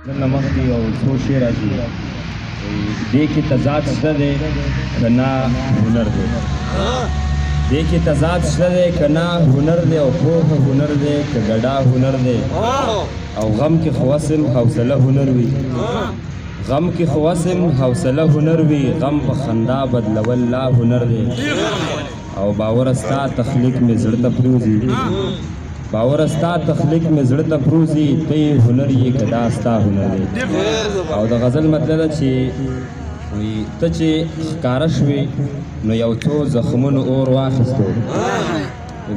نن مخکې یو څو شی راځي دې کې تضاد شته دی که نه هنر دی دې کې تضاد شته دی که نه هنر دی او پوهه هنر دی که ګډا هنر دی او غم کې خو وسم حوصله هنر وي غم کې خو وسم حوصله هنر وي غم په خندا بدلول لا هنر دی او باور ستا تخلیق مې زړه ته پروزي باور ستا تخلیق مې زړه ته پروزي ته یې هنر یې که دا ستا هنر دی او د غزل مطلب ده چې ته چې ښکاره شوې نو یو څو زخمونو اور واخیستو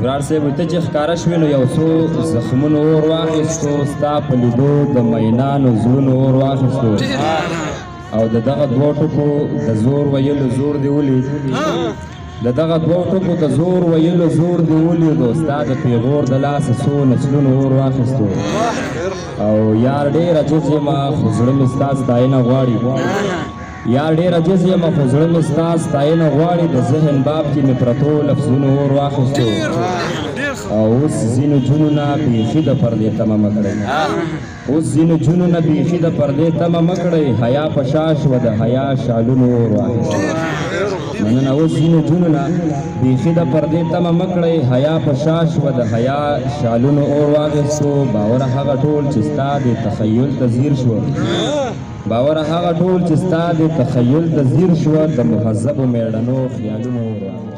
ګرار صاحب ته چې ښکاره شوې نو یو څو زخمونو اور واخیستو ستا په لیدو د مینانو زړونو اور واخیستو او د دغه دوو ټکو د زور ویلو زور دې ولید د دغه دوو ټکو د زور ویلو زور دې ولیدو ستا د پیغور د لاسه څو نسلونو اور واخیستو او یار ډېر عجز یمه خو زړه مې ستا ستاینه غواړي یار ډېر عجز یمه خو زړه مې ستا ستاینه غواړي د ذهن باب کې مې پرتو لفظونو اور واخیستو او اوس ځینو جونو نه بیخي د پردې تمه مه کړئ اوس ځینو جونو نه بیخي د پردې تمه مه کړئ حیا په شا شوه د حیا شالونو اور واخیستو مننه اوس ځینو جونو نه بیخي د پردې تمه مه کړئ حیا په شا شوه د حیا شالونو اور واخیستو باوره هغه ټول چې ستا د تخیل ته ځیر شوه باور هغه ټول چې ستا د تخیل ته ځیر شوه د مهذبو میړنو خیالونو اور واخیستو